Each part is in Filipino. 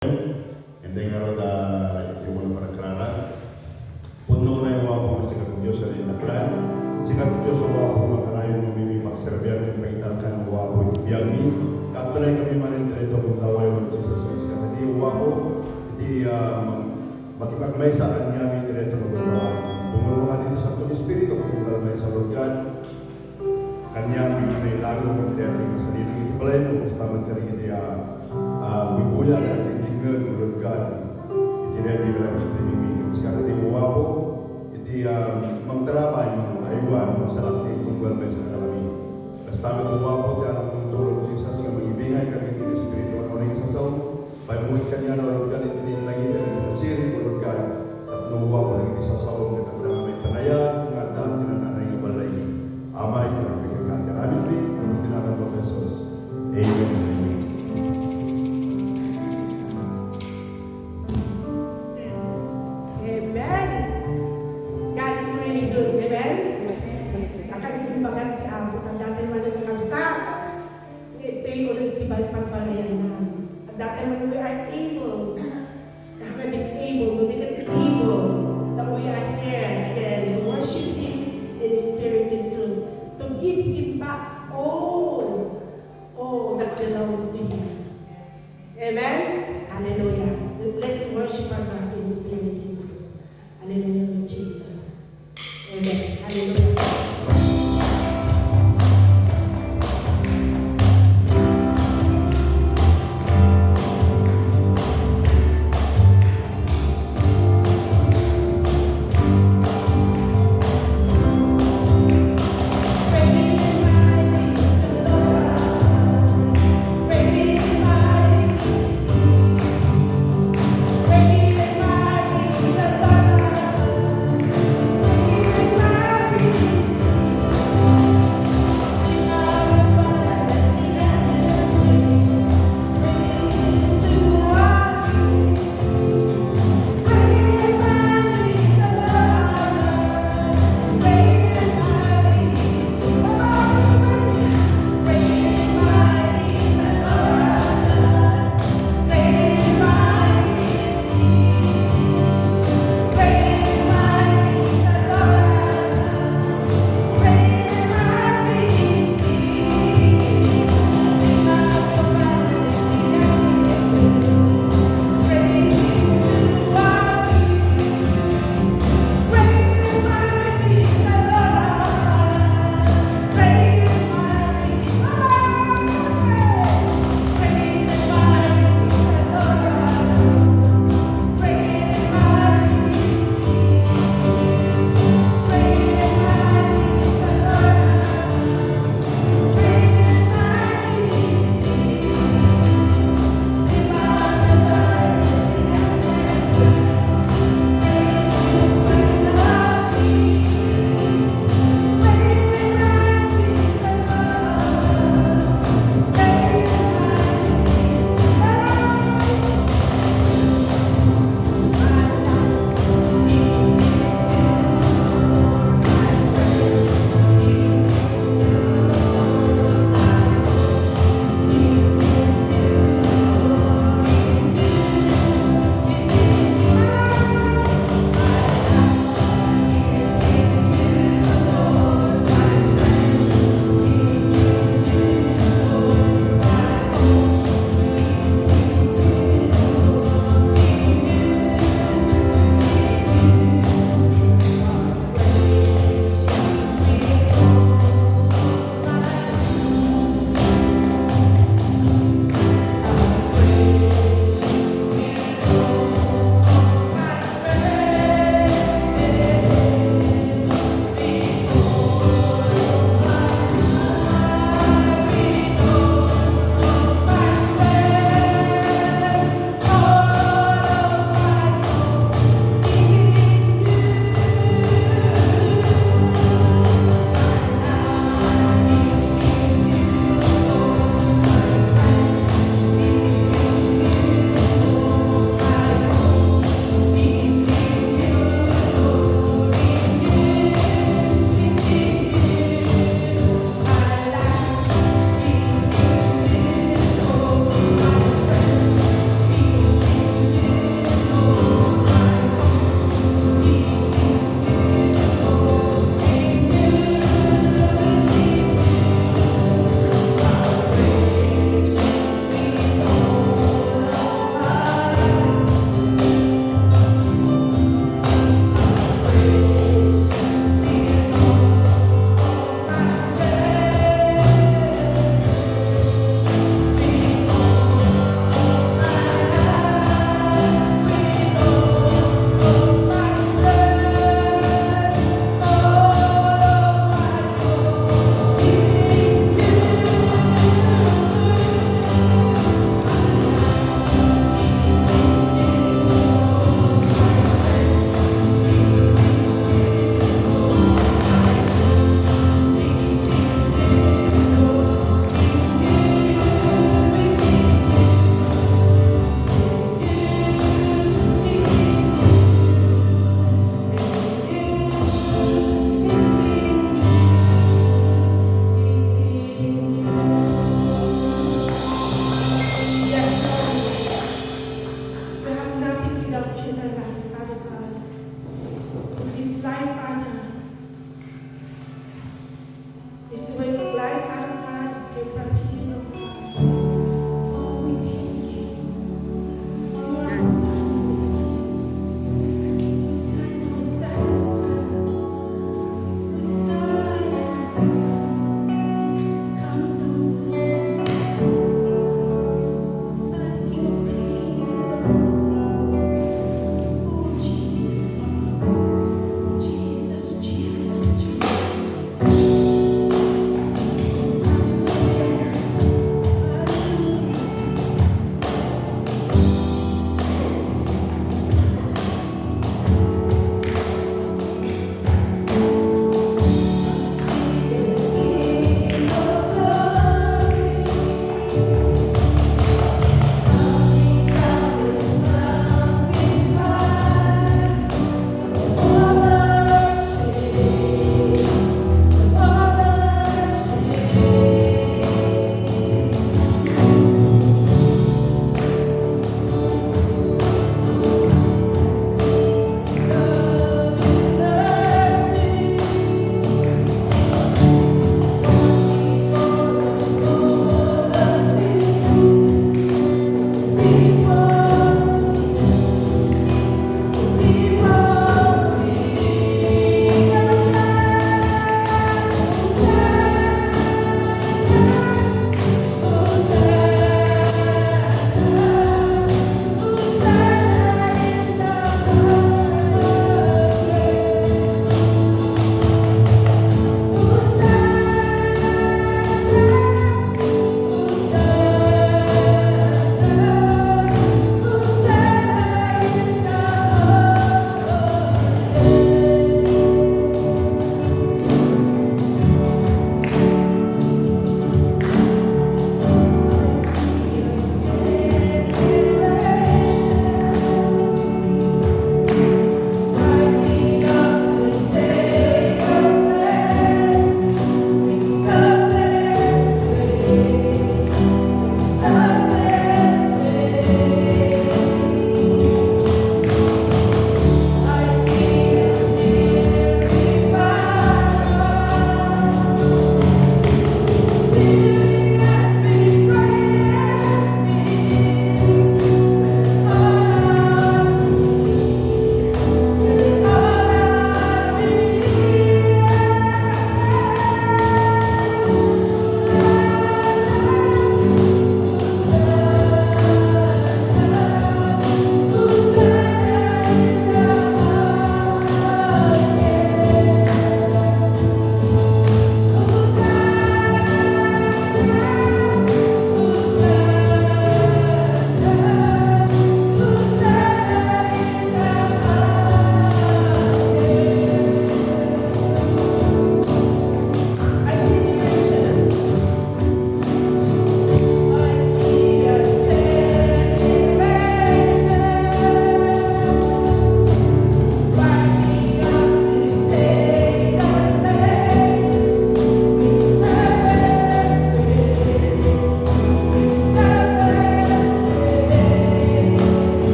Hindi nga ito mo na panagkrara. Puno na yung wapong sikat ng Diyos sa linaklan. Sikat ng Diyos sa wapong makarayon mo may pagserbiyan ng pagitan ka ng wapong ibiyag ni. Katunay kami manin dito kung taway mo Jesus sa sikat. Hindi yung wapong, hindi makipagmay sa kanya may dito magpapaway. Bumulungan dito sa itong Espiritu kung kalmay sa lugar. Kanya may lago ng dito sa sarili. Ito pala yung basta magkaring ito bibuya dan tinggal berkat tidak dilakukan seperti ini sekarang di wapo itu mengterapkan ayuan masalah tunggal besar kami pestama wapo dan untuk sisa yang mengimbingan kami di spiritual orang yang sesau baik muridnya orang itu lagi dan siri berkat atau wapo lagi sesau dengan damai penaya mengatakan dengan anak yang balai amai dengan pikiran kami ini dengan profesor Amen.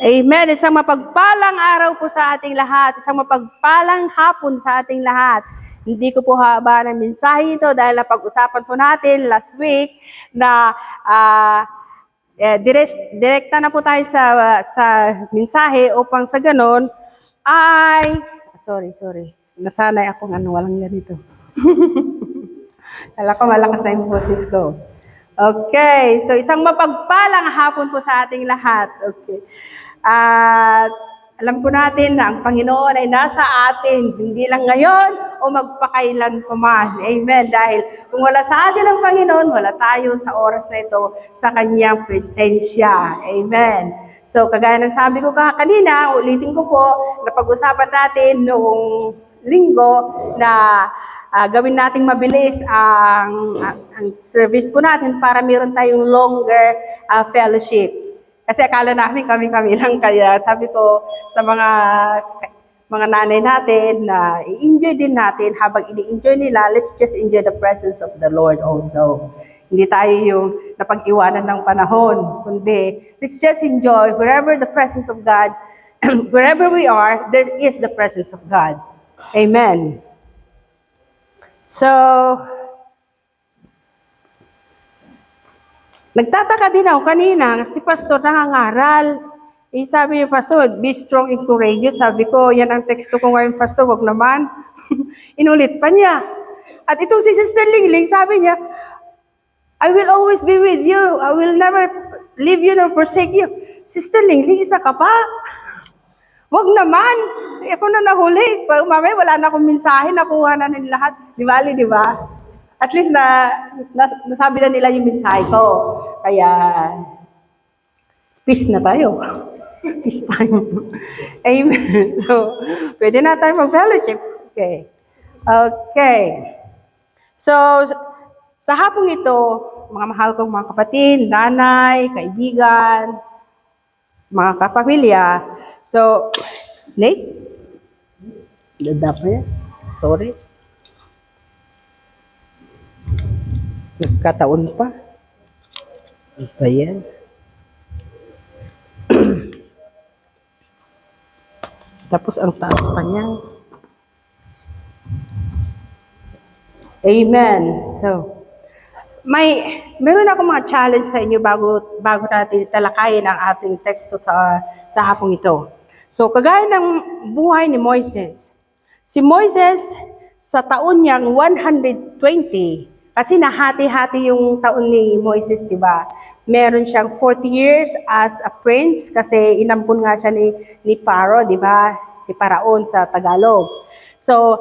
Amen. Isang mapagpalang araw po sa ating lahat. Isang mapagpalang hapon sa ating lahat. Hindi ko po haba ng mensahe ito dahil napag-usapan po natin last week na direkta na po tayo sa mensahe upang sa ganon ay sorry. Nasanay akong walang ganito. Kala ko malakas na yung boses ko. Okay, so isang mapagpalang hapon po sa ating lahat. Okay. At alam po natin na ang Panginoon ay nasa atin, hindi lang ngayon o magpakailan pa man. Amen. Dahil kung wala sa atin ang Panginoon, wala tayo sa oras na ito sa kanyang presensya. Amen. So, kagaya ng sabi ko kanina, ulitin ko po, napag-usapan natin noong linggo na gawin nating mabilis ang service po natin para meron tayong longer fellowship. Kasi akala namin kami lang, kaya sabi ko sa mga nanay natin na i-enjoy din natin habang ini-enjoy nila, let's just enjoy the presence of the Lord also. Hindi tayo yung napag-iwanan ng panahon, kundi let's just enjoy wherever the presence of God, wherever we are, there is the presence of God. Amen. So, nagtataka din ako kanina, si Pastor nangangaral. Sabi niya, Pastor, be strong and courageous. Sabi ko, yan ang teksto ko ngayon, Pastor, wag naman. Inulit pa niya. At itong si Sister Lingling, sabi niya, I will always be with you. I will never leave you nor forsake you. Sister Lingling, isa ka pa? Wag naman. Ako na nahuli. Pag mamaya wala na akong mensahe, nakuha na nila lahat. Di ba? At least nasabi na nila yung mensahe ko. Kaya, peace na tayo. Peace time. Amen. So, pwede na tayo mag-fellowship. Okay. So, sa hapong ito, mga mahal kong mga kapatid, nanay, kaibigan, mga kapamilya. So, Nate? Ganda pa yan. Sorry. Nagkataon pa. Iba yan. Tapos ang taas pa niyan. Amen. So, meron ako mga challenge sa inyo bago natin talakayin ang ating teksto sa hapong ito. So, kagaya ng buhay ni Moises. Si Moises, sa taon niyang 120, kasi nahati-hati yung taon ni Moises, di ba? Meron siyang 40 years as a prince, kasi inampun nga siya ni Pharaoh, di ba? Si Paraon sa Tagalog. So,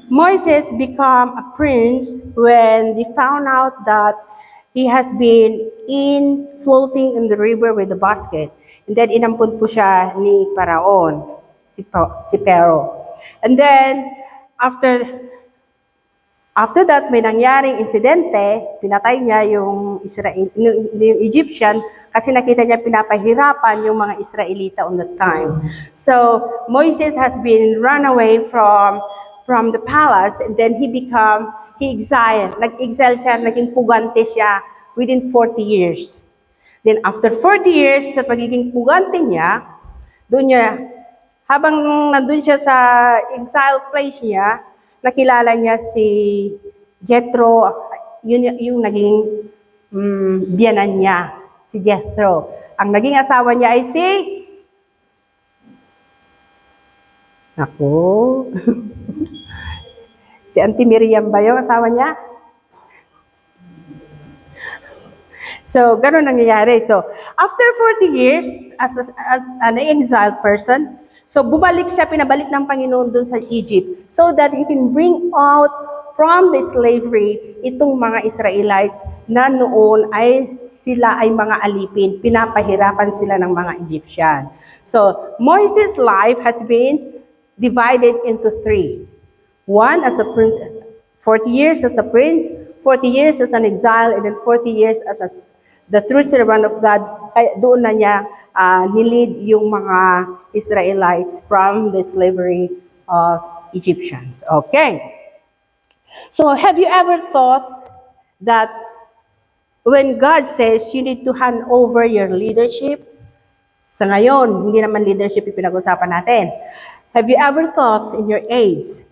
Moises became a prince when they found out that he has been floating in the river with a basket. And then, inampun po siya ni Paraon, si Pharaoh. And then, after that, may nangyaring insidente, pinatay niya yung Egyptian kasi nakita niya pinapahirapan yung mga Israelita on that time. So, Moses has been run away from the palace and then he exiled. Nag-exile siya, naging pugante siya within 40 years. Then after 40 years sa pagiging pugante niya, habang nandun siya sa exile place niya, nakilala niya si Jethro, yung naging biyanan niya, si Jethro. Ang naging asawa niya ay si si Auntie Miriam ba yung asawa niya? So, gano'n nangyayari. So, after 40 years, as an exiled person, so pinabalik ng Panginoon dun sa Egypt so that He can bring out from the slavery itong mga Israelites na noon sila ay mga alipin. Pinapahirapan sila ng mga Egyptian. So, Moses' life has been divided into 3. One as a prince, 40 years as a prince, 40 years as an exile, and then 40 years as the true servant of God. Kaya doon na niya nilid yung mga Israelites from the slavery of Egyptians. Okay. So, have you ever thought that when God says you need to hand over your leadership Sa ngayon, hindi naman leadership yung pinag-usapan natin. Have you ever thought in your age,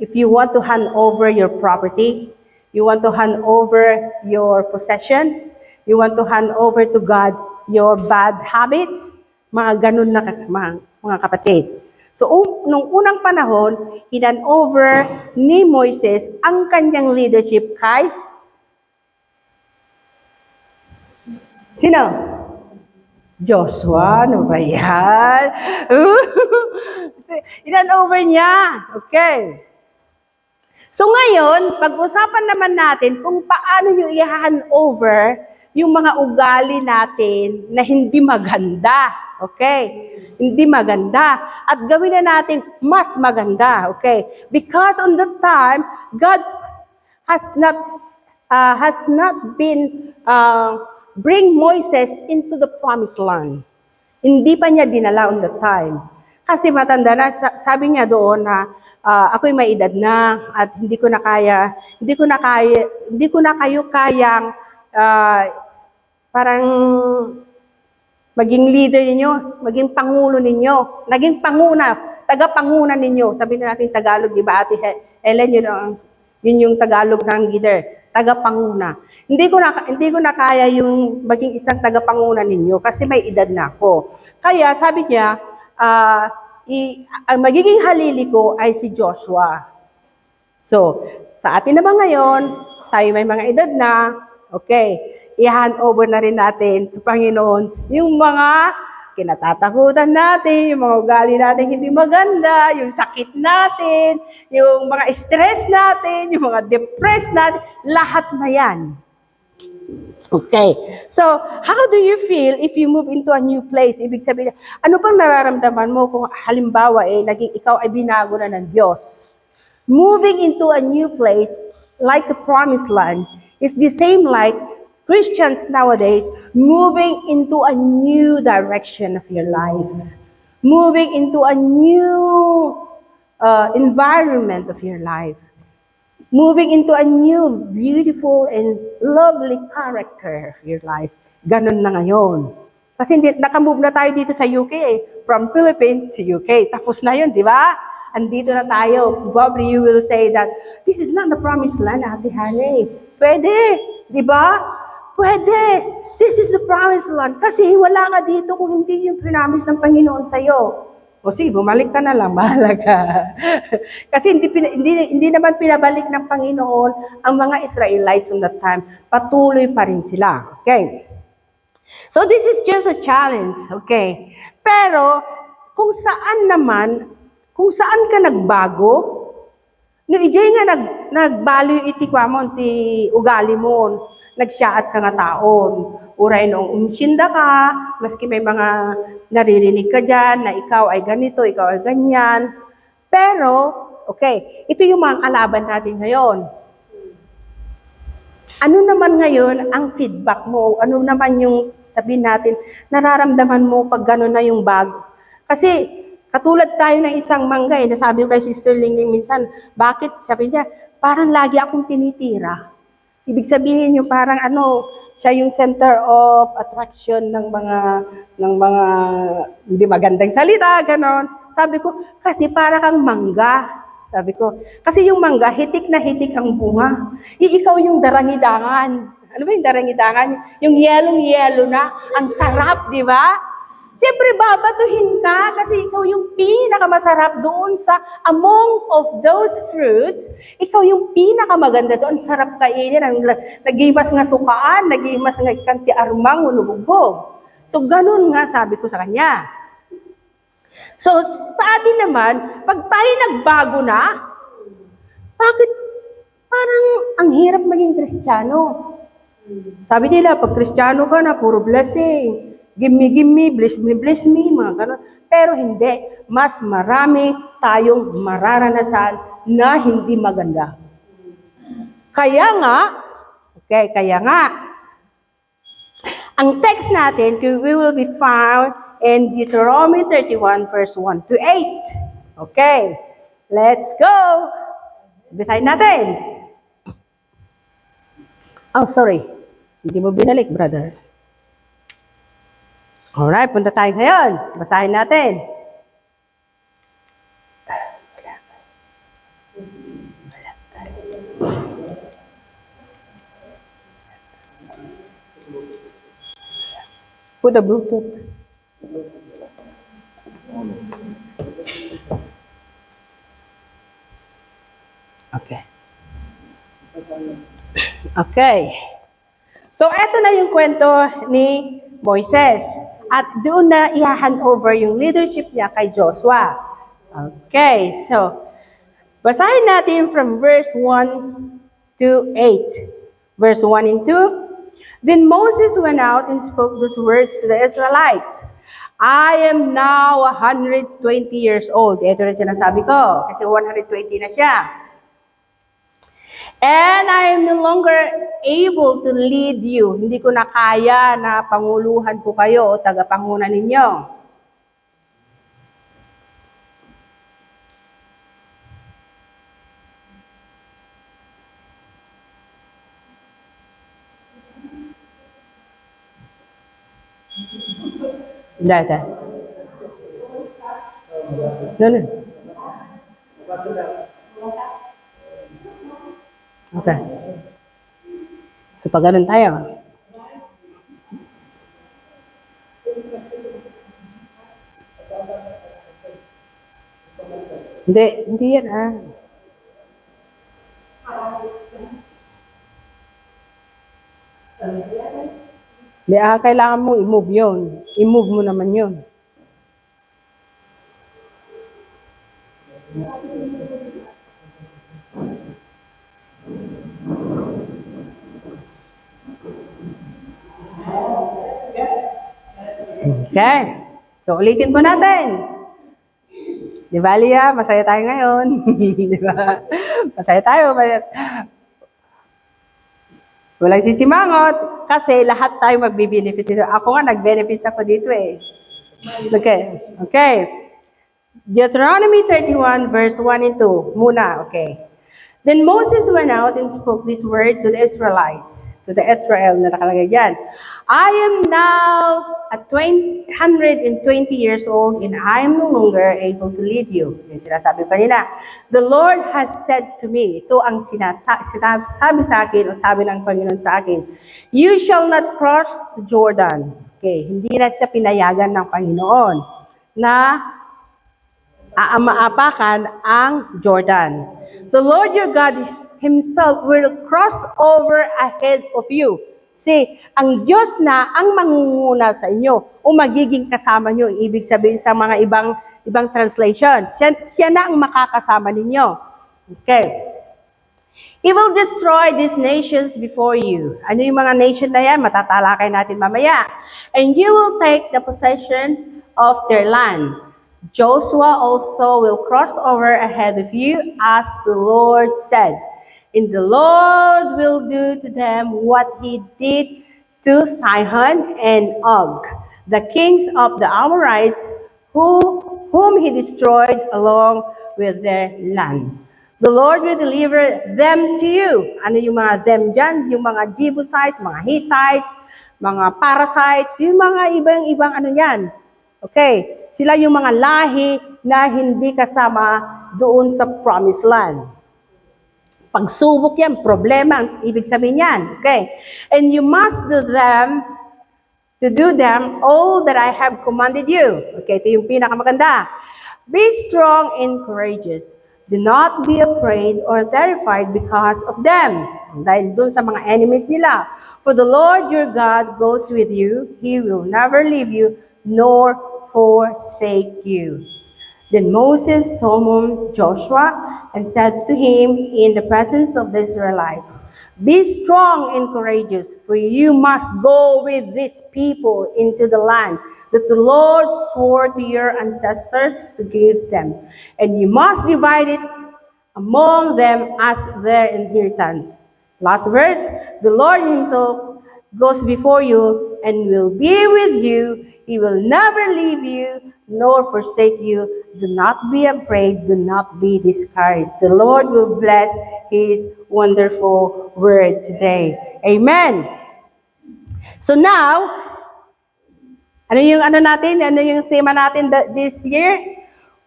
if you want to hand over your property, you want to hand over your possession, you want to hand over to God your bad habits, mga ganun na mga kapatid. So, nung unang panahon, hinan over ni Moises ang kanyang leadership kay sino? Joshua, ano ba yan? Hinan-over niya. Okay. So ngayon, pag-usapan naman natin kung paano yung i-hand over yung mga ugali natin na hindi maganda. Okay? Hindi maganda. At gawin na natin mas maganda. Okay? Because on that time, God has not been bring Moises into the promised land. Hindi pa niya dinala on the time. Kasi matanda na, sabi niya doon na ako'y may edad na at hindi ko na kayo kayang parang maging leader ninyo, maging pangulo ninyo, naging panguna, taga-panguna ninyo. Sabi na natin Tagalog, di ba Ate Helen, yun yung Tagalog ng leader. Tagapanguna. Hindi ko na kaya yung maging isang tagapanguna ninyo kasi may edad na ako. Kaya sabi niya, ang magiging halili ko ay si Joshua. So, sa atin naman ngayon, tayo may mga edad na, okay, i-hand over na rin natin sa Panginoon yung mga kinatatakutan natin, yung mga ugali natin hindi maganda, yung sakit natin, yung mga stress natin, yung mga depressed natin, lahat na yan. Okay. So, how do you feel if you move into a new place? Ibig sabihin, ano pang nararamdaman mo kung halimbawa naging ikaw ay binago na ng Diyos? Moving into a new place, like the promised land, is the same like Christians nowadays moving into a new direction of your life, moving into a new environment of your life, moving into a new beautiful and lovely character of your life. Ganon na ngayon. Kasi nakamove na tayo dito sa UK, from Philippines to UK. Tapos na yun, di ba? Andito na tayo. Probably you will say that, this is not the promised land, Ate Hane. Pwede, di ba? Pwede. This is the promised land. Kasi wala ka dito kung hindi yung promise ng Panginoon sa'yo. O sige, bumalik ka na lang, bahala ka. Kasi hindi naman pinabalik ng Panginoon ang mga Israelites on that time. Patuloy pa rin sila. Okay? So this is just a challenge. Okay? Pero, kung saan ka nagbago, no ijay nga nagbalo iti kwamon ti ugali mo, nagsyaat ka nga taon. Uray nung umsinda ka, maski may mga naririnig ka dyan na ikaw ay ganito, ikaw ay ganyan. Pero, okay, ito yung mga kalaban natin ngayon. Ano naman ngayon ang feedback mo? Ano naman yung sabihin natin, nararamdaman mo pag gano'n na yung bag? Kasi, katulad tayo ng isang mangga, nasabi ko kay Sister Lingling minsan, bakit? Sabi niya, parang lagi akong tinitira. Ibig sabihin yung parang siya yung center of attraction ng mga hindi magandang salita, ganon. Sabi ko, kasi para kang mangga. Sabi ko, kasi yung mangga, hitik na hitik ang bunga. Ikaw yung darangidangan. Ano ba yung darangidangan? Yung yellow na, ang sarap, di ba? Siyempre, babatuhin ka kasi ikaw yung pinakamasarap doon sa among of those fruits. Ikaw yung pinakamaganda doon. Sarap kainin. Nagimas nga sukaan, nagimas nga ikanti armang, unubog. So, ganun nga sabi ko sa kanya. So, sa atin naman, pag tayo nagbago na, bakit parang ang hirap maging Kristiyano? Sabi nila, pag Kristiyano ka na, puro blessing. Give me, bless me, mga ganon. Pero hindi, mas marami tayong mararanasan na hindi maganda. Kaya nga, ang text natin, we will be found in Deuteronomy 31, verse 1 to 8. Okay, let's go! Basahin natin. Oh, sorry. Hindi mo binalik, brother. Alright, punta tayo ngayon. Basahin natin. Put the Bluetooth. Okay. Okay. So, eto na yung kwento ni Moises. At doon na i-hand over yung leadership niya kay Joshua. Okay. So, basahin natin from verse 1 to 8. Verse 1 and 2. Then Moses went out and spoke these words to the Israelites. I am now 120 years old. Ito na sinasabi ko, kasi 120 na siya. And I am no longer able to lead you. Hindi ko na kaya na panguluhan ko kayo o tagapangunan ninyo. Dada. No. Okay. So, pag ganun tayo. Hindi yan Hindi, kailangan mong i-move yun. I-move mo naman yun. Okay. So, ulitin po natin. Di ba, Lia? Masaya tayo ngayon. Di ba? Masaya tayo. Walang sisimangot kasi lahat tayo magbe-benefit dito. Ako nga, nag-benefits ako dito eh. Okay. Deuteronomy 31 verse 1 and 2. Muna, okay. Then Moses went out and spoke this word to the Israelites. To the Israel na nakalagay dyan. I am now at 120 years old and I am no longer able to lead you. Yan sinasabi ko kanina. The Lord has said to me, ito ang sinasabi sa akin o sabi ng Panginoon sa akin, you shall not cross the Jordan. Okay, hindi na siya pinayagan ng Panginoon na maapakan ang Jordan. The Lord your God Himself will cross over ahead of you. See, ang Diyos na ang mangunguna sa inyo o magiging kasama nyo. Ibig sabihin sa mga ibang translation. Siya na ang makakasama ninyo. Okay. He will destroy these nations before you. Ano yung mga nation na yan? Matatalakay natin mamaya. And you will take the possession of their land. Joshua also will cross over ahead of you as the Lord said. And the Lord will do to them what He did to Sihon and Og, the kings of the Amorites, whom He destroyed along with their land. The Lord will deliver them to you. Ano yung mga them dyan? Yung mga Jebusites, mga Hittites, mga Parasites, yung mga ibang ano yan. Okay, sila yung mga lahi na hindi kasama doon sa promised land. Pagsubok yan, problema, ang ibig sabihin yan. Okay. And you must do them all that I have commanded you. Okay, ito yung pinakamaganda. Be strong and courageous. Do not be afraid or terrified because of them. Dahil dun sa mga enemies nila. For the Lord your God goes with you. He will never leave you nor forsake you. Then Moses summoned Joshua and said to him in the presence of the Israelites, be strong and courageous, for you must go with these people into the land that the Lord swore to your ancestors to give them. And you must divide it among them as their inheritance. Last verse, the Lord Himself goes before you and will be with you. He will never leave you nor forsake you. Do not be afraid. Do not be discouraged. The Lord will bless His wonderful word today. Amen. So now, Ano yung ano natin? Ano yung tema natin this year?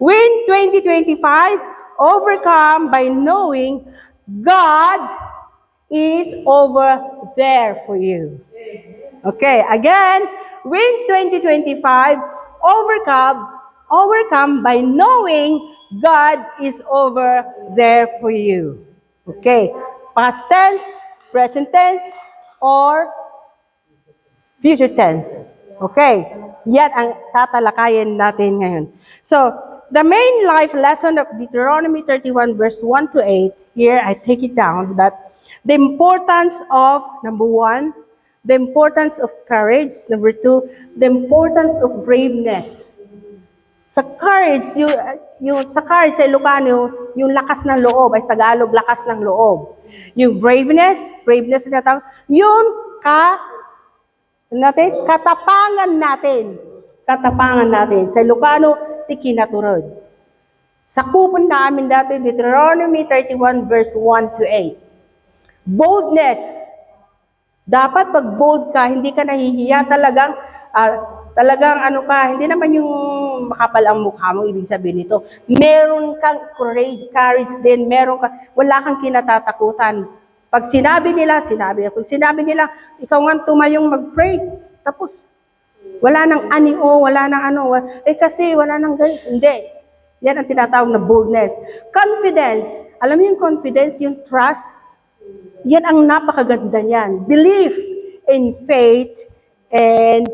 Win 2025, overcome by knowing God is over there for you. Okay, again, win 2025, overcome by knowing God is over there for you. Okay, past tense, present tense, or future tense. Okay, yan ang tatalakayin natin ngayon. So, the main life lesson of Deuteronomy 31 verse 1 to 8, here I take it down that the importance of, number 1, the importance of courage. Number 2, the importance of braveness. Sa courage, sa courage sa Ilocano, yung lakas ng loob, ay Tagalog, lakas ng loob. Yung braveness na tawag, yun katapangan natin. Katapangan natin. Sa Ilocano, tikinaturod. Sa kupon namin dati, Deuteronomy 31 verse 1 to 8. Boldness. Dapat pag bold ka, hindi ka nahihiya talagang, hindi naman yung makapal ang mukha mo, ibig sabihin nito. Meron kang courage din, wala kang kinatatakutan. Pag sinabi nila, ikaw nga tumayong mag-pray, tapos, wala nang wala nang kasi wala nang hindi. Yan ang tinatawag na boldness. Confidence. Alam mo yung confidence, yung trust, yan ang napakaganda niyan. Belief in faith and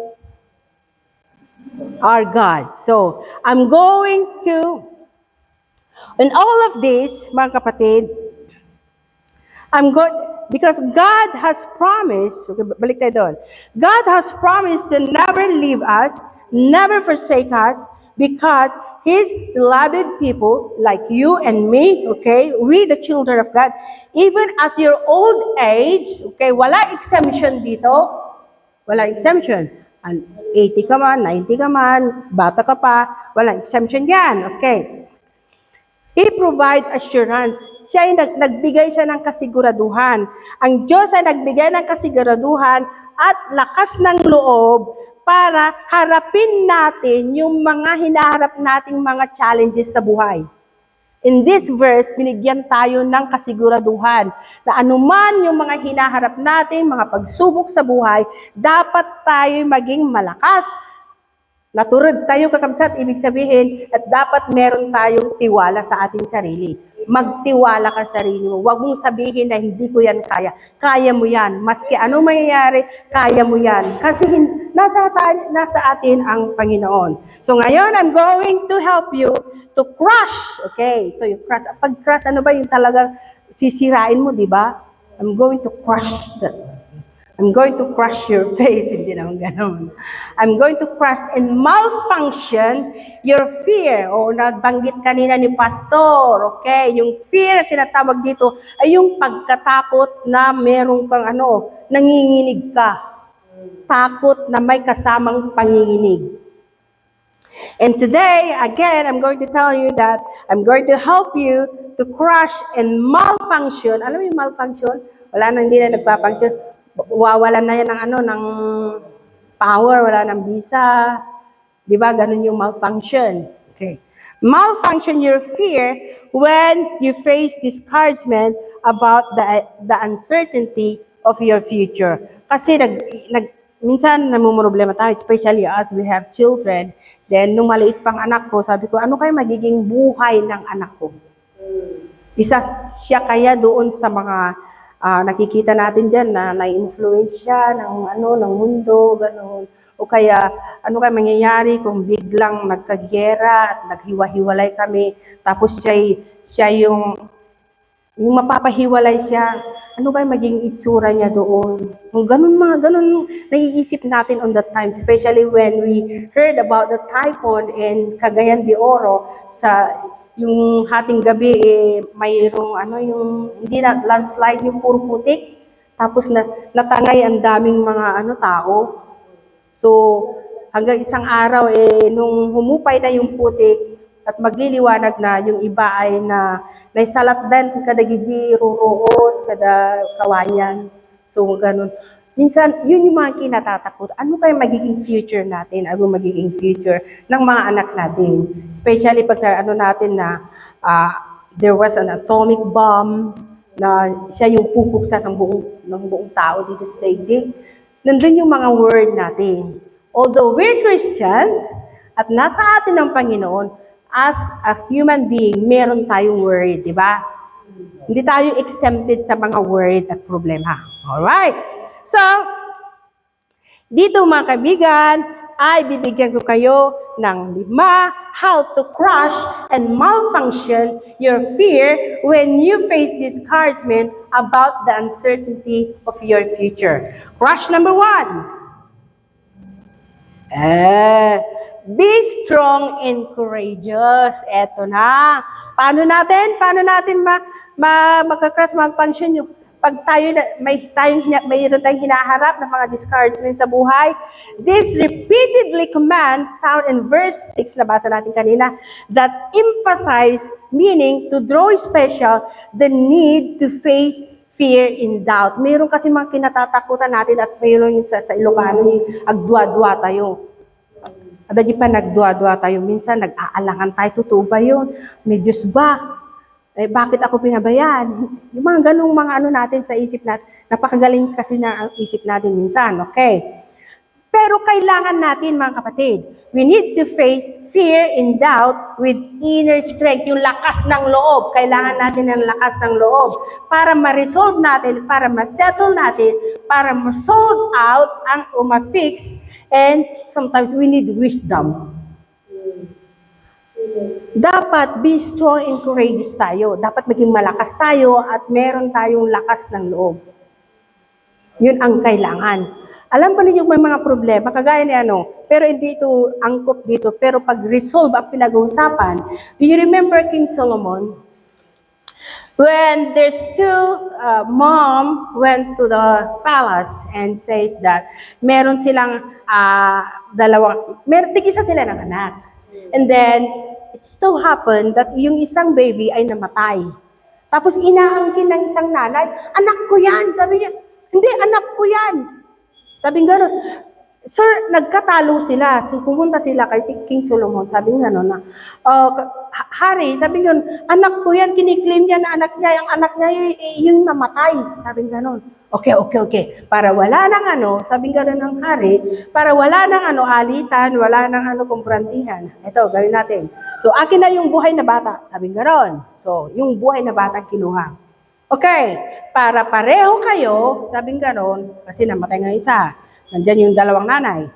our God. So, I'm going to, in all of this, mga kapatid, because God has promised, okay, balik tayo doon. God has promised to never leave us, never forsake us, because His beloved people, like you and me, okay, we the children of God, even at your old age, okay, wala exemption dito, wala exemption. 80 ka man, 90 ka man, bata ka pa, wala exemption yan, okay. He provide assurance. Siya ay nagbigay siya ng kasiguraduhan. Ang Diyos ay nagbigay ng kasiguraduhan at lakas ng loob para harapin natin yung mga hinaharap nating mga challenges sa buhay. In this verse, binigyan tayo ng kasiguraduhan na anuman yung mga hinaharap natin, mga pagsubok sa buhay, dapat tayo maging malakas. Naturod tayo kakamsat, ibig sabihin, at dapat meron tayong tiwala sa ating sarili. Magtiwala ka sa sarili mo. Huwag mong sabihin na hindi ko yan kaya. Kaya mo yan. Maski ano mangyayari, kaya mo yan. Kasi nasa atin ang Panginoon. So ngayon, I'm going to help you to crush. Okay, ito yung crush. Pag crush, ano ba yung talagang sisirain mo, di ba? I'm going to crush your face. Hindi naman ganun. I'm going to crush and malfunction your fear. O nabanggit kanina ni Pastor. Okay? Yung fear na tinatawag dito ay yung pagkatakot na meron kang nanginginig ka. Takot na may kasamang panginginig. And today, again, I'm going to tell you that I'm going to help you to crush and malfunction. Alam mo yung malfunction? Hindi na nagpa-function. Wawalan na yan ng power, wala ng visa. Di ba? Ganun yung malfunction. Okay. Malfunction your fear when you face discouragement about the uncertainty of your future. Kasi minsan namumroblema tayo, especially as we have children. Then, nung maliit pang anak ko, sabi ko, ano kaya magiging buhay ng anak ko? Isa siya kaya doon sa mga nakikita natin dyan na na-influence siya ng mundo, gano'n. O kaya, ano kaya mangyayari kung biglang nagkagyera at naghiwa-hiwalay kami, tapos siya yung mapapahiwalay siya, ano kaya maging itsura niya doon? Kung ganun, naiisip natin on that time, especially when we heard about the typhoon in Cagayan de Oro yung hating gabi, mayroong hindi na landslide, yung puro putik. Tapos natangay ang daming mga tao. So, hanggang isang araw, nung humupay na yung putik at magliliwanag na, yung iba ay naisalat din kada gigi, ruruot, kada kawayan. So, ganun. Minsan, yun yung mga kinatatakot. Ano kaya magiging future natin? Ano magiging future ng mga anak natin? Especially pag ano natin na there was an atomic bomb na siya yung pupuksa ng buong tao dito sa daigdig. Nandun yung mga word natin. Although we're Christians at nasa atin ang Panginoon, as a human being, meron tayong word, di ba? Hindi tayo exempted sa mga word at problema. Alright? So, dito mga kaibigan, ay bibigyan ko kayo ng 5 how to crush and malfunction your fear when you face discouragement about the uncertainty of your future. Crush number 1. Be strong and courageous. Eto na. Paano natin magka-crush malfunction yung pag mayroon tayong hinaharap ng mga discouragement sa buhay? This repeatedly command found in verse 6, nabasa natin kanina, that emphasize, meaning to draw special, the need to face fear in doubt. Mayroon kasi mga kinatatakutan natin at mayroon yung sa Ilocano yung agdwa-dwa tayo. Adagi pa nagdwa-dwa tayo. Minsan nag-aalangan tayo, totoo ba yun? May Diyos ba? Bakit ako pinabayaan? Yung mga ganung mga ano natin sa isip natin. Napakagaling kasi na ang isip natin minsan, okay? Pero kailangan natin, mga kapatid, we need to face fear and doubt with inner strength, yung lakas ng loob. Kailangan natin ng lakas ng loob para ma-resolve natin, para ma-settle natin, para ma-solve out ang ma-fix, and sometimes we need wisdom. Dapat be strong and courageous tayo. Dapat maging malakas tayo at meron tayong lakas ng loob. Yun ang kailangan. Alam pa ninyo may mga problema, kagaya ni pero hindi ito angkop dito, pero pag resolve ang pinag-uusapan, do you remember King Solomon? When there's 2, mom went to the palace and says that meron silang tig-isa sila ng anak. And then, it so happened that yung isang baby ay namatay. Tapos inaangkin ng isang nanay, anak ko yan. Sabi niya, hindi, anak ko yan. Sabi nga gano'n, sir, nagkatalo sila. So, pumunta sila kay King Solomon. Sabi nga gano'n na, Hari, sabi nga, anak ko yan, kiniklaim niya na anak niya, ang anak niya yung namatay. Sabi nga gano'n. Okay. Para wala nang sabi nga gano'n ng hari, para wala nang alitan, wala nang kumprantihan. Ito, gawin natin. So, akin na yung buhay na bata. Sabi nga gano'n. So, yung buhay na bata kinuha. Okay, para pareho kayo, sabing ganon, kasi namatay nga isa. Nandiyan yung dalawang nanay,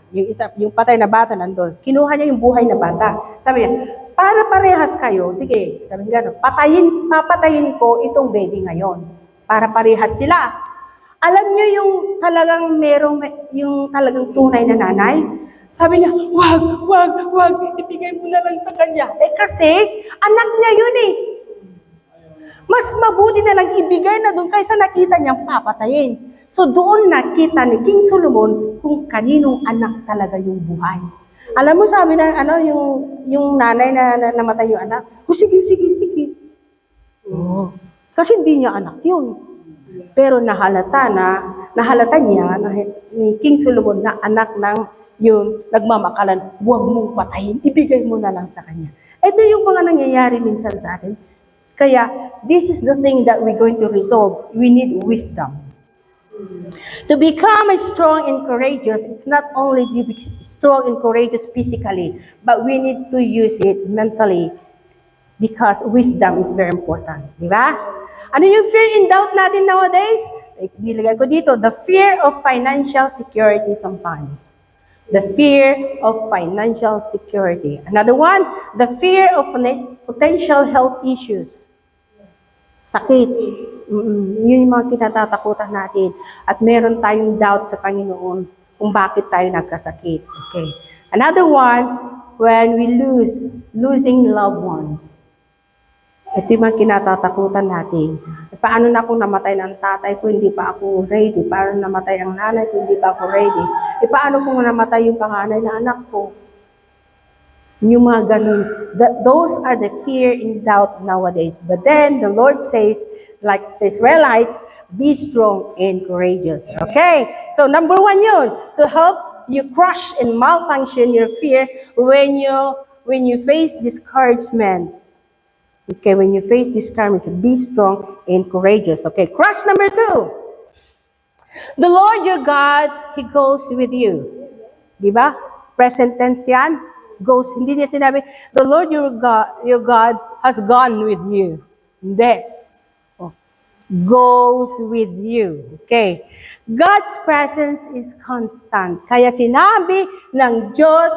yung patay na bata nandun. Kinuha niya yung buhay na bata. Sabi niya, para parehas kayo, sige, sabing ganon, papatayin ko itong baby ngayon. Para parehas sila. Alam niyo yung talagang yung talagang tunay na nanay? Sabi niya, wag, ibigay mo na lang sa kanya. Kasi, anak niya yun Mas mabuti na lang ibigay na doon kaysa nakita niyang papatayin. So doon nakita ni King Solomon kung kaninong anak talaga yung buhay. Alam mo, sabi na yung nanay na namatay yung anak, sige. Kasi hindi niya anak yun. Pero nahalata niya ni King Solomon na anak ng yung nagmamakalan, huwag mong patayin, ibigay mo na lang sa kanya. Ito yung mga nangyayari minsan sa atin. Kaya, this is the thing that we're going to resolve. We need wisdom. To become strong and courageous, it's not only to be strong and courageous physically, but we need to use it mentally because wisdom is very important. Di ba? Ano yung fear and doubt natin nowadays? Nilagay ko dito, the fear of financial security sometimes. The fear of financial security. Another one, the fear of potential health issues. Sakit. Yun yung mga kinatatakutan natin. At meron tayong doubt sa Panginoon kung bakit tayo nagkasakit. Okay. Another one, when we losing loved ones. Ito yung mga kinatatakutan natin. Paano na kung namatay ng tatay ko, hindi pa ako ready? Paano namatay ang nanay ko, hindi pa ako ready? Paano kung namatay yung panganay na anak ko? Yung mga ganun. Those are the fear and doubt nowadays. But then, the Lord says, like the Israelites, Be strong and courageous. Okay? So number 1 yun, to help you crush and malfunction your fear when you face discouragement. Okay, when you face discouragement, be strong and courageous. Okay, crush number 2. The Lord your God, He goes with you. Di ba? Present tense yan. Goes. Hindi niya sinabi, the Lord your God has gone with you. Hindi. Goes with you. Okay. God's presence is constant. Kaya sinabi ng Diyos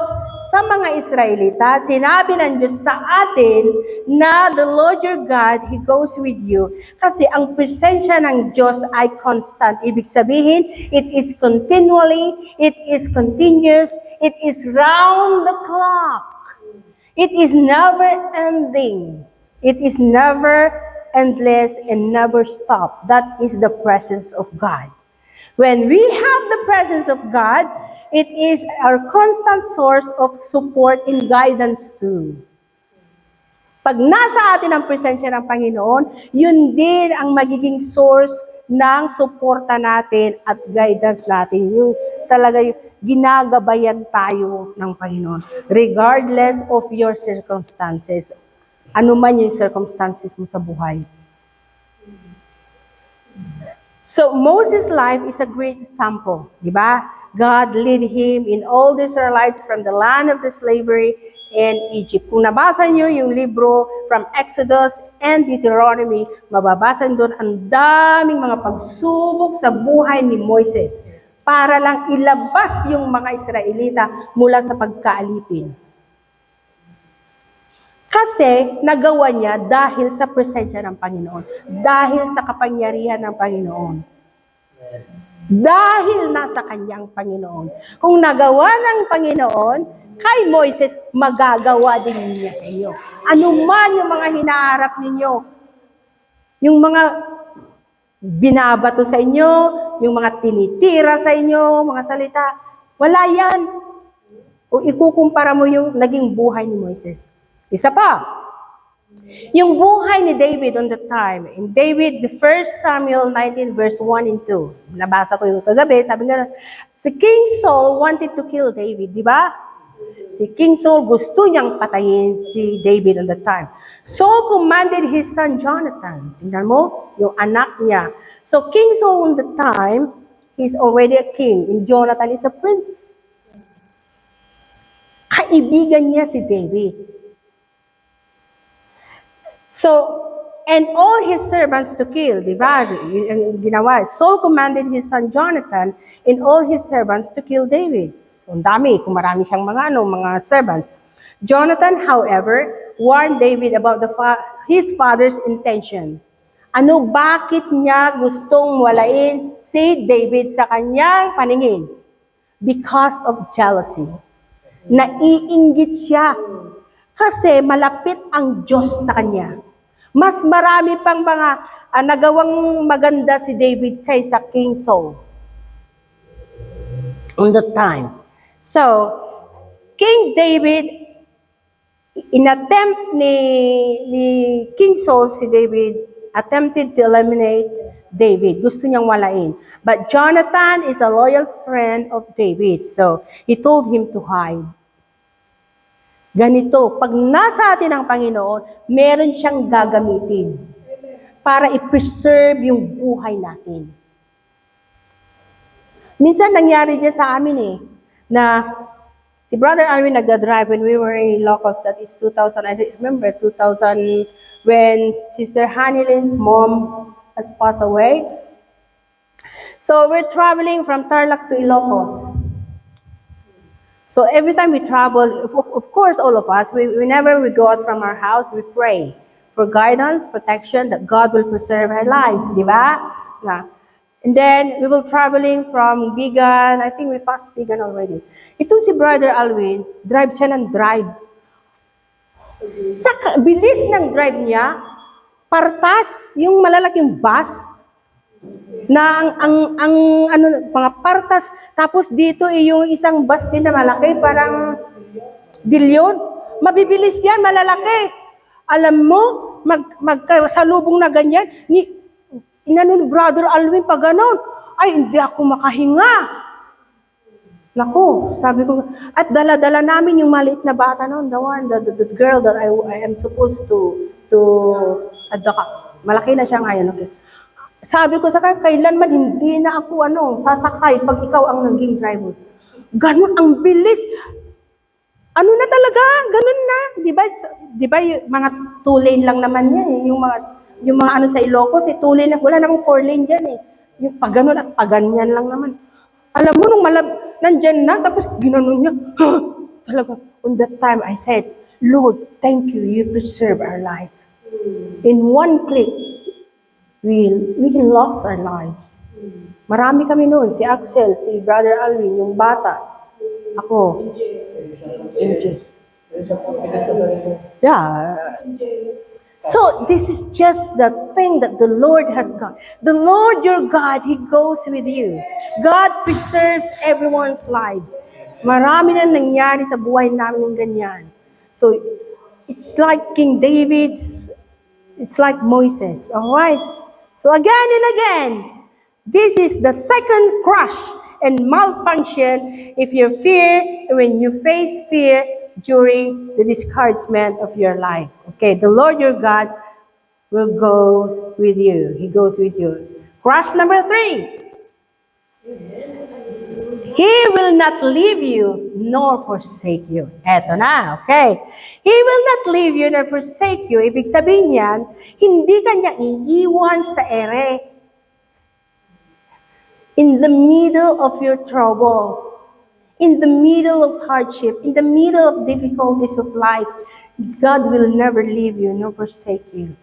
sa mga Israelita, sinabi ng Diyos sa atin na the Lord your God, He goes with you. Kasi ang presensya ng Diyos ay constant. Ibig sabihin, it is continually, it is continuous, it is round the clock. It is never ending. It is never endless and never stop. That is the presence of God. When we have the presence of God, it is our constant source of support and guidance too. Pag nasa atin ang presensya ng Panginoon, yun din ang magiging source ng suporta natin at guidance natin. Yung talaga yung ginagabayan tayo ng Panginoon. Regardless of your circumstances. Ano man yung circumstances mo sa buhay. So, Moses' life is a great example. Di ba? God led him in all the Israelites from the land of the slavery in Egypt. Kung nabasa nyo yung libro from Exodus and Deuteronomy, mababasa doon ang daming mga pagsubok sa buhay ni Moises para lang ilabas yung mga Israelita mula sa pagkaalipin. Kasi nagawa niya dahil sa presensya ng Panginoon. Dahil sa kapangyarihan ng Panginoon. Dahil nasa kanyang Panginoon. Kung nagawa ng Panginoon, kay Moises, magagawa din niya sa inyo. Ano man yung mga hinaharap ninyo, yung mga binabato sa inyo, yung mga tinitira sa inyo, mga salita, wala yan. Kung ikukumpara mo yung naging buhay ni Moises. Isa pa, yung buhay ni David on the time, in David, the 1 Samuel 19 verse 1 and 2, nabasa ko yung kagabi, sabi nga, si King Saul wanted to kill David, di ba? Si King Saul gusto niyang patayin si David on the time. Saul commanded his son Jonathan, tingnan mo, yung anak niya. So King Saul on the time, he's already a king, and Jonathan is a prince. Kaibigan niya si David. So, and all his servants to kill, di ba? Yung ginawa. Saul commanded his son Jonathan and all his servants to kill David. So, ang dami, kung marami siyang mga servants. Jonathan, however, warned David about his father's intention. Bakit niya gustong walain si David sa kanyang paningin? Because of jealousy. Naiinggit siya. Kasi malapit ang Diyos sa kanya. Mas marami pang mga nagawang maganda si David kaysa King Saul. On that time. So, King David, in attempt ni King Saul, si David, attempted to eliminate David. Gusto niyang walain. But Jonathan is a loyal friend of David. So, he told him to hide. Ganito, pag nasa atin ang Panginoon, meron siyang gagamitin para i-preserve yung buhay natin. Minsan nangyari dyan sa amin na si Brother Alvin nagda-drive when we were in Ilocos, that is 2000, I remember 2000, when Sister Hanilin's mom has passed away. So we're traveling from Tarlac to Ilocos. So every time we travel, of course, all of us, whenever we go out from our house, we pray for guidance, protection, that God will preserve our lives, di ba? And then, we will traveling from Bigan, I think we passed Bigan already. Ito si Brother Alwin, drive siya ng drive. Sa bilis ng drive niya, partas, yung malalaking bus, na ang mga partas, tapos dito yung isang bus din na malaki, parang dilyon. Mabibilis yan, malalaki. Alam mo, magkasalubong na ganyan, inano ni Brother Alvin pa ganon. Ay, hindi ako makahinga. Naku, sabi ko, at dala-dala namin yung maliit na bata noon, the girl that I am supposed to malaki na siya ngayon. Okay. Sabi ko sa kanya, kailanman hindi na ako sasakay pag ikaw ang naging driver. Ganun ang bilis. Ano na talaga, ganun na. Di ba yung mga 2 lane lang naman yan eh. Yung mga ano sa Ilocos, 2 lane lang, wala namang 4 lane dyan eh. Yung pag ganun at pag ganyan lang naman. Alam mo, nung nandyan na, tapos ginanon niya, talaga, on that time, I said, Lord, thank you, you preserve our life. In one click, we lost our lives. Marami kami noon, si Axel, si Brother Alvin, yung bata, ako. Yeah. So, this is just the thing that the Lord has got. The Lord your God, He goes with you. God preserves everyone's lives. Marami na nangyari sa buhay namin ng ganyan. So, it's like King David's, it's like Moses. Alright? So, again and again, this is the second crush and malfunction if you when you face fear during the discouragement of your life. Okay, the Lord your God will go with you. He goes with you. Crush number 3. He will not leave you nor forsake you. Eto na, okay. He will not leave you nor forsake you. Ibig sabihin yan, hindi ka niya iiwan sa ere. In the middle of your trouble, in the middle of hardship, in the middle of difficulties of life, God will never leave you nor forsake you.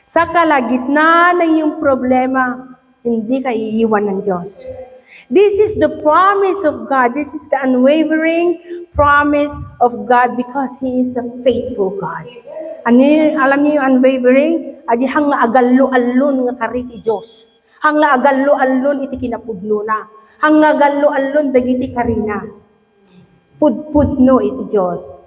Sa kalagitnaan ng iyong problema, hindi ka iiwan ng Diyos. This is the promise of God. This is the unwavering promise of God because He is a faithful God. Ano yun, alam niyo yung unwavering? Adi hang agallo-allon nga kariti Diyos. Hang agallo-allon iti kinapudno na. Hang agallo-allon dagiti karina. Pudpudno iti Diyos.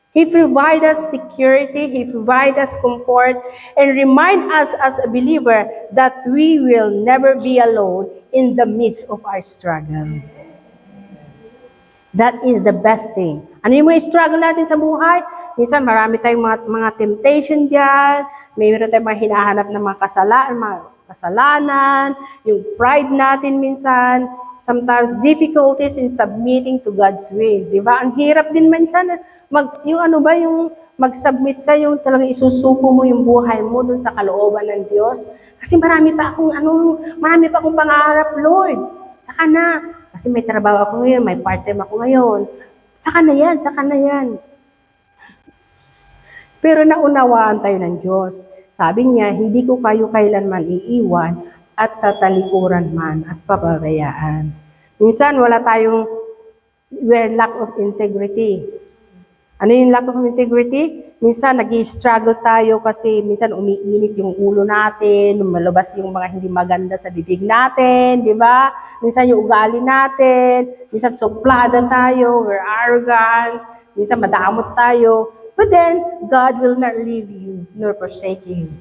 He provides us security, He provides us comfort, and remind us as a believer that we will never be alone in the midst of our struggle. That is the best thing. Ano yung mga struggle natin sa buhay? Minsan marami tayong mga temptation dyan, mayroon tayong mga hinahanap ng mga kasalanan, yung pride natin minsan, sometimes difficulties in submitting to God's will. Di ba? Ang hirap din minsan, yung mag-submit ka, yung talagang isusuko mo yung buhay mo dun sa kalooban ng Diyos. Kasi marami pa akong pangarap, Lord. Saka na. Kasi may trabaho ako ngayon, may part-time ako ngayon. Saka na yan. Pero naunawaan tayo ng Diyos. Sabi niya, hindi ko kayo kailanman iiwan at tatalikuran man at pababayaan. Minsan we're lack of integrity. Ano yung lack of integrity? Minsan nag-struggle tayo kasi minsan umiinit yung ulo natin, lumalabas yung mga hindi maganda sa bibig natin, di ba? Minsan yung ugali natin, minsan suplada tayo, we're arrogant, minsan madamot tayo. But then, God will not leave you nor forsake you.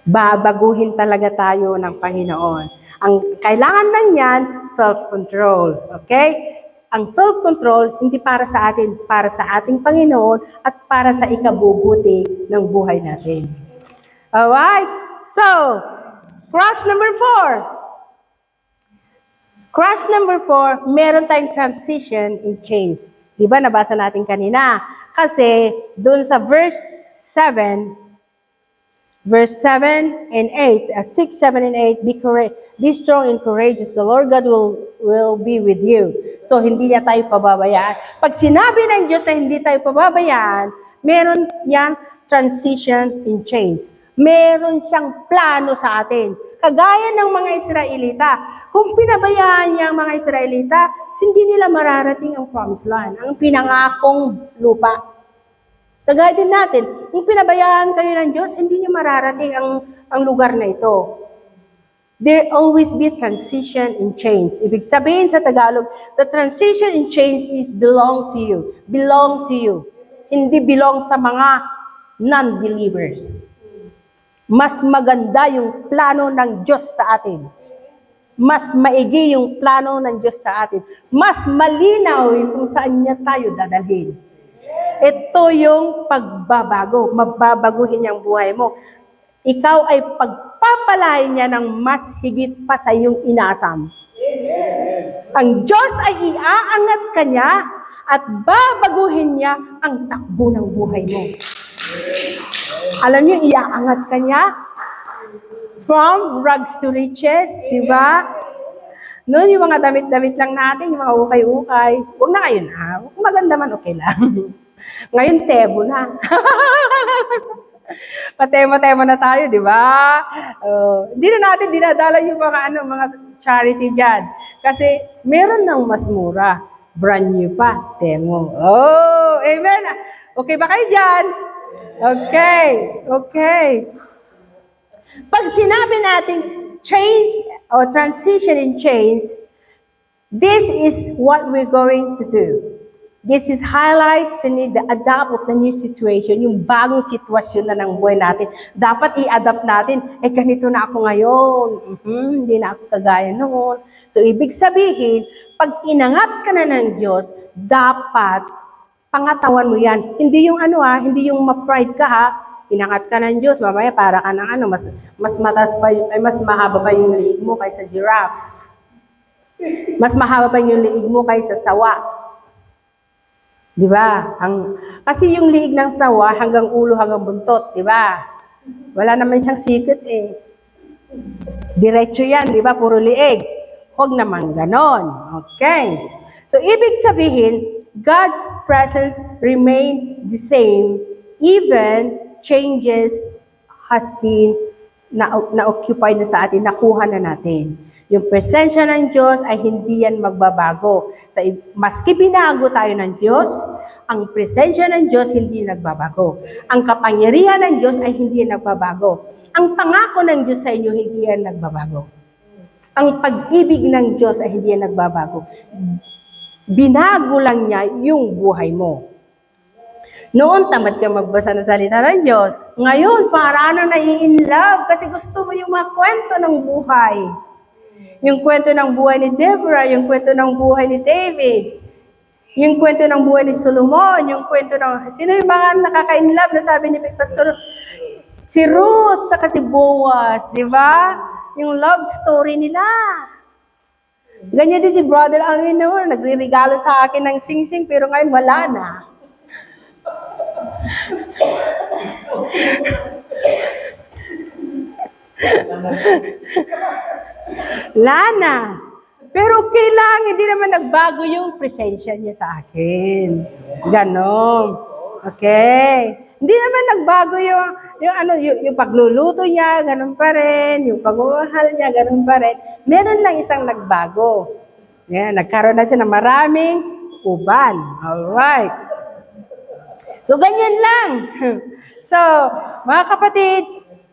Babaguhin talaga tayo ng Panginoon. Ang kailangan lang yan, self-control. Okay? Ang self-control, hindi para sa atin, para sa ating Panginoon at para sa ikabubuti ng buhay natin. Alright? So, crush number 4. Crush number 4, meron tayong transition in change. Di ba, nabasa natin kanina? Kasi, dun sa verse 7 and 8, 6, 7, and 8, be strong and courageous. The Lord God will be with you. So, hindi niya tayo pababayaan. Pag sinabi ng Diyos na hindi tayo pababayaan, meron yan transition in change. Meron siyang plano sa atin. Kagaya ng mga Israelita. Kung pinabayaan niya ang mga Israelita, hindi nila mararating ang promised land, ang pinangakong lupa. Kagaya din natin, kung pinabayaan kayo ng Diyos, hindi niyo mararating ang lugar na ito. There always be transition in change. Ibig sabihin sa Tagalog, the transition in change is belong to you. Belong to you. Hindi belong sa mga non-believers. Mas maganda yung plano ng Diyos sa atin. Mas maigi yung plano ng Diyos sa atin. Mas malinaw yung kung saan niya tayo dadalhin. Ito yung pagbabago. Mababaguhin yung buhay mo. Ikaw ay pagpapalain niya ng mas higit pa sa iyong inasam. Ang Diyos ay iaangat ka niya at babaguhin niya ang takbo ng buhay mo. Alam niyo, iaangat ka niya from rags to riches, di ba? Noon yung mga damit-damit lang natin, yung mga ukay-ukay. Huwag na kayo na. Maganda man, okay lang. Ngayon, tebo na. Patemo-temo na tayo, di ba? Hindi na natin dinadala yung mga charity dyan. Kasi meron ng mas mura. Brand new pa. Temo. Oh, amen. Okay ba kayo dyan? Okay. Okay. Pag sinabi natin change or transition in change, this is what we're going to do. This is highlights the need to adapt of the new situation, yung bagong sitwasyon na ng buhay natin. Dapat i-adapt natin, ganito na ako ngayon. Hindi na ako kagaya noon. So, ibig sabihin, pag inangat ka na ng Diyos, dapat pangatawan mo yan. Hindi yung hindi yung ma-pride ka ha. Inangat ka ng Diyos, mamaya para ka ng mas mataas pa, mas mahaba pa yung liig mo kaysa giraffe. Mas mahaba pa yung liig mo kaysa sawa. Di ba? Kasi yung liig ng sawa hanggang ulo hanggang buntot, di ba? Wala naman siyang sikit eh. Diretso yan, di ba? Puro liig. Huwag naman ganon. Okay. So, ibig sabihin, God's presence remain the same even changes has been na-occupy na sa atin, nakuha na natin. Yung presensya ng Diyos ay hindi yan magbabago. Maski binago tayo ng Diyos, ang presensya ng Diyos hindi nagbabago. Ang kapangyarihan ng Diyos ay hindi yan nagbabago. Ang pangako ng Diyos sa inyo, hindi yan nagbabago. Ang pag-ibig ng Diyos ay hindi yan nagbabago. Binago lang niya yung buhay mo. Noon, tamad ka magbasa ng salita ng Diyos. Ngayon, para nai-inlove kasi gusto mo yung mga kwento ng buhay. Yung kwento ng buhay ni Deborah, yung kwento ng buhay ni David, yung kwento ng buhay ni Solomon, yung kwento ng... Sino yung mga nakaka-inlove na sabi ni Pastor? Si Ruth, saka si Boaz, di ba? Yung love story nila. Ganyan din si Brother Alvin noon, nagre-regalo sa akin ng sing-sing, pero ngayon wala na. Lana. Pero okay lang, hindi naman nagbago yung presensya niya sa akin. Ganon. Okay. Hindi naman nagbago yung pagluluto niya, ganon pa rin. Yung pagmamahal niya, ganon pa rin. Meron lang isang nagbago. Yan, nagkaroon na siya ng maraming uban. Alright. So, ganyan lang. So, mga kapatid,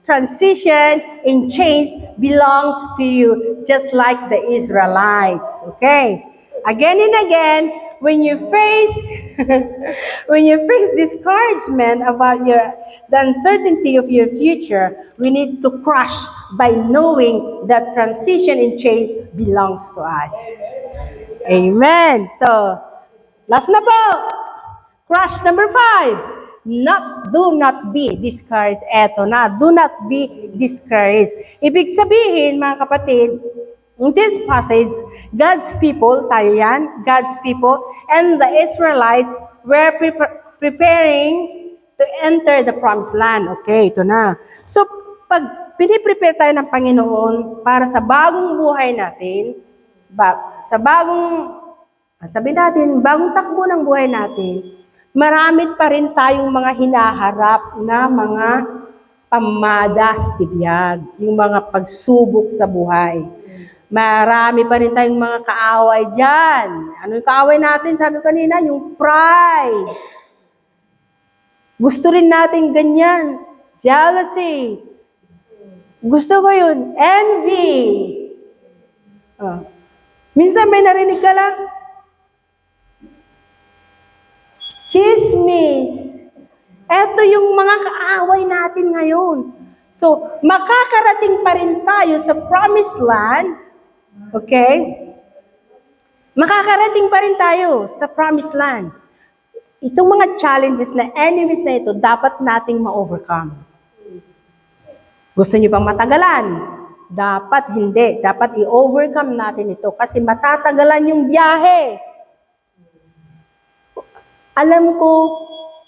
transition and change belongs to you, just like the Israelites. Okay? Again and again, when you face discouragement about the uncertainty of your future, we need to crush by knowing that transition and change belongs to us. Amen. So, last na po. Crush number 5. Do not be discouraged. Eto na, do not be discouraged. Ibig sabihin, mga kapatid, in this passage, God's people, tayo yan, God's people, and the Israelites were preparing to enter the promised land. Okay, ito na. So, pag piniprepare tayo ng Panginoon para sa bagong buhay natin, bagong takbo ng buhay natin, marami pa rin tayong mga hinaharap na mga pamadastibiyag, yung mga pagsubok sa buhay. Marami pa rin tayong mga kaaway dyan. Ano yung kaaway natin? Sabi kanina, yung pride. Gusto rin natin ganyan. Jealousy. Gusto ko yun. Envy. Minsan may narinig ka lang, chismis. Ito yung mga kaaway natin ngayon. So, makakarating pa rin tayo sa promised land. Okay? Makakarating pa rin tayo sa promised land. Itong mga challenges na enemies na ito, dapat nating ma-overcome. Gusto niyo bang matagalan? Dapat hindi. Dapat i-overcome natin ito kasi matatagalan yung biyahe. Alam ko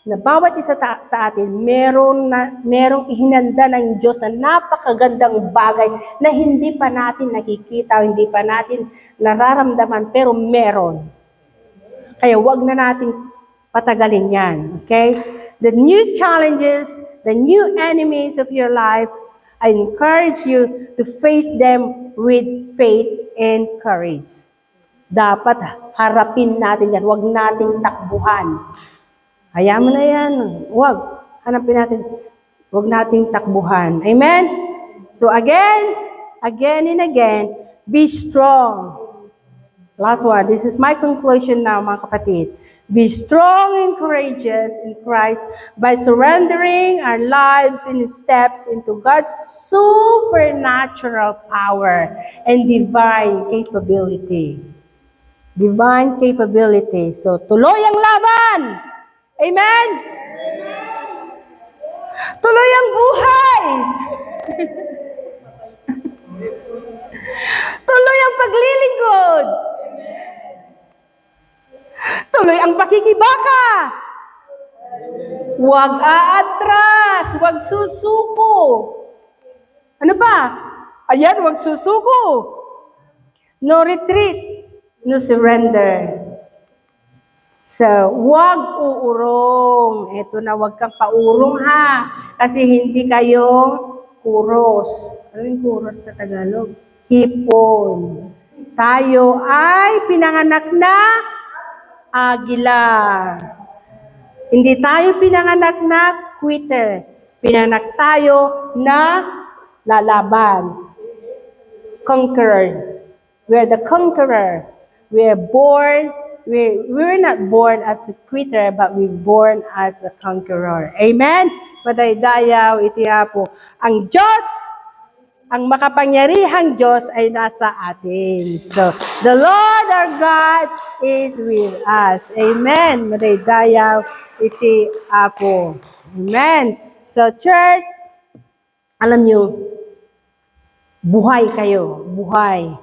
na bawat isa sa atin, merong ihinanda ng Diyos na napakagandang bagay na hindi pa natin nakikita, hindi pa natin nararamdaman, pero meron. Kaya wag na natin patagalin yan. Okay? The new challenges, the new enemies of your life, I encourage you to face them with faith and courage. Dapat harapin natin yan. Huwag nating takbuhan. Hayaan mo na yan. Huwag. Hanapin natin. Huwag nating takbuhan. Amen? So again and again, be strong. Last one. This is my conclusion now, mga kapatid. Be strong and courageous in Christ by surrendering our lives and steps into God's supernatural power and divine capability. Divine capability. So, tuloy ang laban! Amen? Tuloy ang buhay! Tuloy ang paglilingkod! Tuloy ang pakikibaka! Huwag aatras! Huwag susuko! Ano pa? Ayan, huwag susuko! No retreat! No surrender! So, huwag uurong. Ito na, huwag kang paurong ha. Kasi hindi kayo kuros. Ano yung kuros sa Tagalog? Hipon. Tayo ay pinanganak na agila. Hindi tayo pinanganak na quitter. Pinanganak tayo na lalaban. Conqueror. We're the conqueror. We're not born as a quitter, but we're born as a conqueror. Amen? Madaydayaw, itihapo. Ang Diyos, ang makapangyarihang Diyos ay nasa atin. So, the Lord our God is with us. Amen. Madaydayaw, itihapo. Amen. So, church, alam niyo, buhay kayo. Buhay.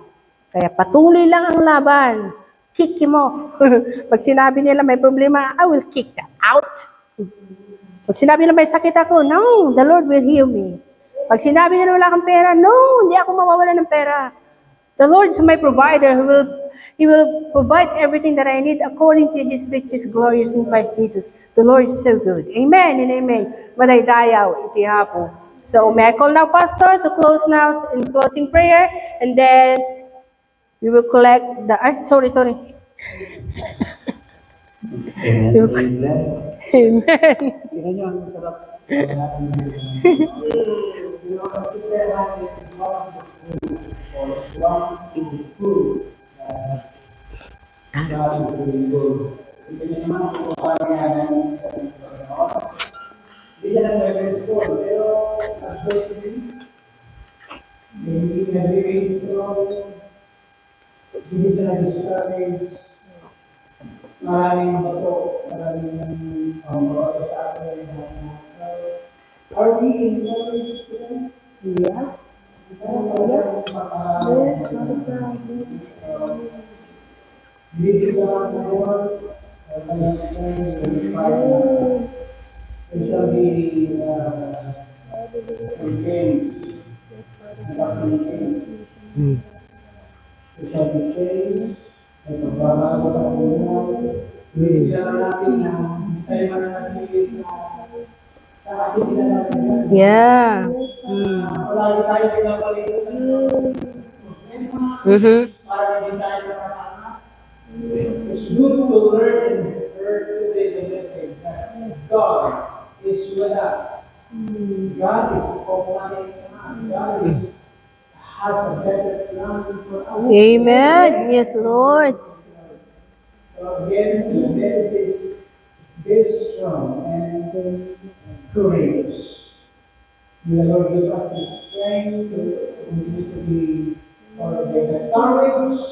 Kaya patuloy lang ang laban. Kick him off. Pag sinabi nila may problema, I will kick that out. Pag sinabi nila may sakit ako, no, the Lord will heal me. Pag sinabi nila wala kang pera, no, hindi ako mawawala ng pera. The Lord is my provider. He will provide everything that I need according to His riches, glorious in Christ Jesus. The Lord is so good. Amen and amen. Madaydayaw, itihapo. So, may I call now, Pastor, to close now in closing prayer, and then we will collect the... sorry. Amen. Hindi ka na-discourage. Maraming bato, maraming bato sa akin. Are we encouraged today? Yeah. Yes, not a problem. Hindi ka lang na work. It shall be games. It shall be changed. At pagbabago sa buhay. Hindi lang natin na tayo mananatilis sa ating pinanatilis. Yeah. Wala tayo pinapalitan. Para hindi tayo nakakama. It's good to learn and hear today the message that God is with us. God is Almighty. God has a better plan for us. Amen. Yes, Lord. So again, the message is be strong and courageous. The Lord give us the strength to continue to be, or the courage,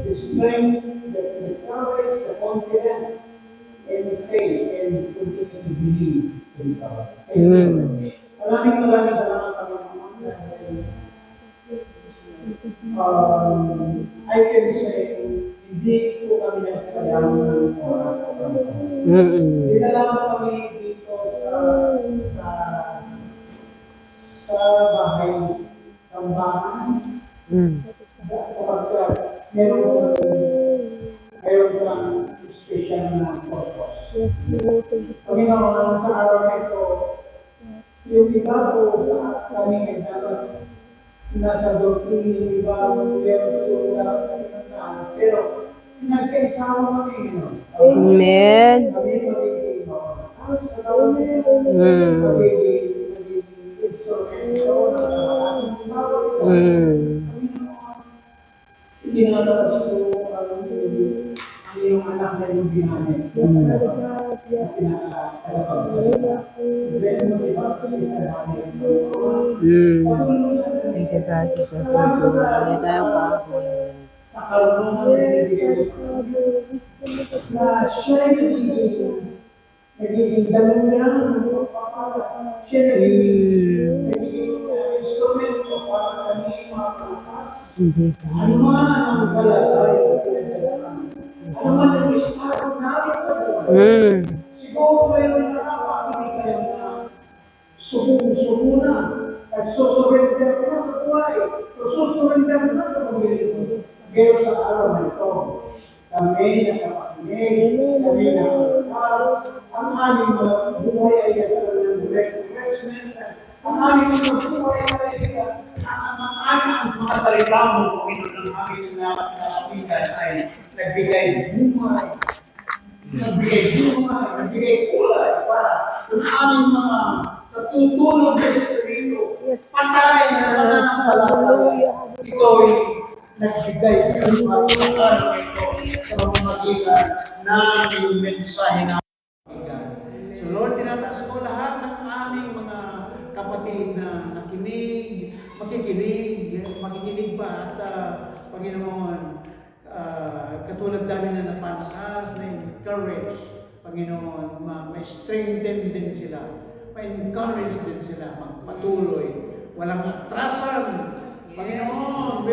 the strength, the courage, the confidence, and the faith, and continue to believe in God. Amen. Maraming salamat Panginoon. I can say, hindi po kami nagsayang ng oras sa Panginoon. Dinala kami dito sa bahay, sambahan, sapagkat meron kang special na purpose. Panginoon, sa araw na ito, yung iba po sa kami ay dapat nasa doctrine, yung iba meron po na pero nagkaisawa kami, Amen. kami magiging sa tawag magiging instrumento ng ating bawat isa. Hindi na labas ko ang iyong anak na yung ginamit. Thank you, God. Hindi tayo pa ako. Sa karunungan na ibigay mo na siya nagiging daluyan ng pagpapala. Siya nagiging instrumento para kami makakas. Ano man ang galatay o pinagdalaman. Ano man ang estado natin sa buhay. Siguro mayroon na hindi kayo na suhunan. At susurrender na sa buhay. Susurrender na sa pagkakas. Pero sa araw na ito, kami nakapakinig, kami nakakas, ang aming mga buhay ay nagkaroon ng direct investment, ang aming mga buhay ay ang mga salita mo, Panginoon, ng aming nakapitan ay nagbigay buhay, nagbigay kulay para ang aming mga natutulog sa Espiritu, patay na nananampalataya. Ito'y nagbigay sa mga araw ito sa pamamagitan ng mensahe na So Lord, tinataas ko lahat ng aming mga kapatid na makikinig pa at Panginoon, katulad namin na napanakas, na-encourage, Panginoon, ma-strengthen din sila, ma-encourage din sila, magpatuloy, walang atrasan, Panginoon,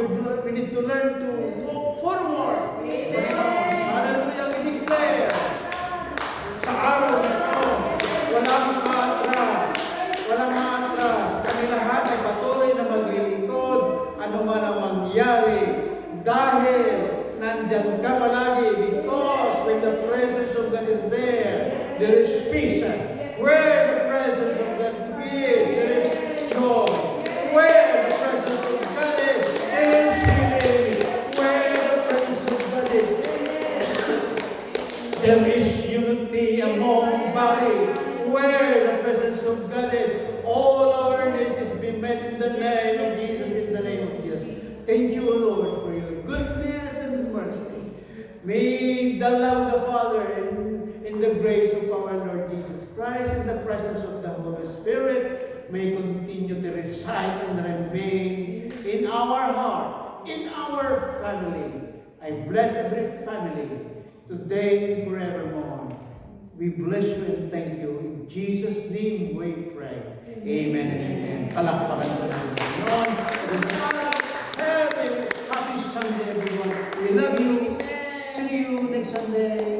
we need to learn to move forward. Panginoon, hallelujah, we declare sa araw na ito, walang maatras. Kami lahat ay patuloy na maglilingkod, ano man ang mangyari, dahil nandyan ka palagi, because when the presence of God is there is peace. Where the presence of God is, there is joy. Where the presence of God is, there is healing. Where the presence of God is, there is unity among body. Where the presence of God is, all our needs be met in the name of Jesus, in the name of Jesus. Thank you, Lord, for your goodness and mercy. May the love of the Father and in the grace of our Lord Jesus Christ and the presence of the Holy Spirit may continue to reside and remain in our heart, in our family. I bless every family today and forevermore. We bless you and thank you. In Jesus' name we pray. Amen and amen. Palakpakan po natin. Happy Sunday, everyone. We love you. See you next Sunday.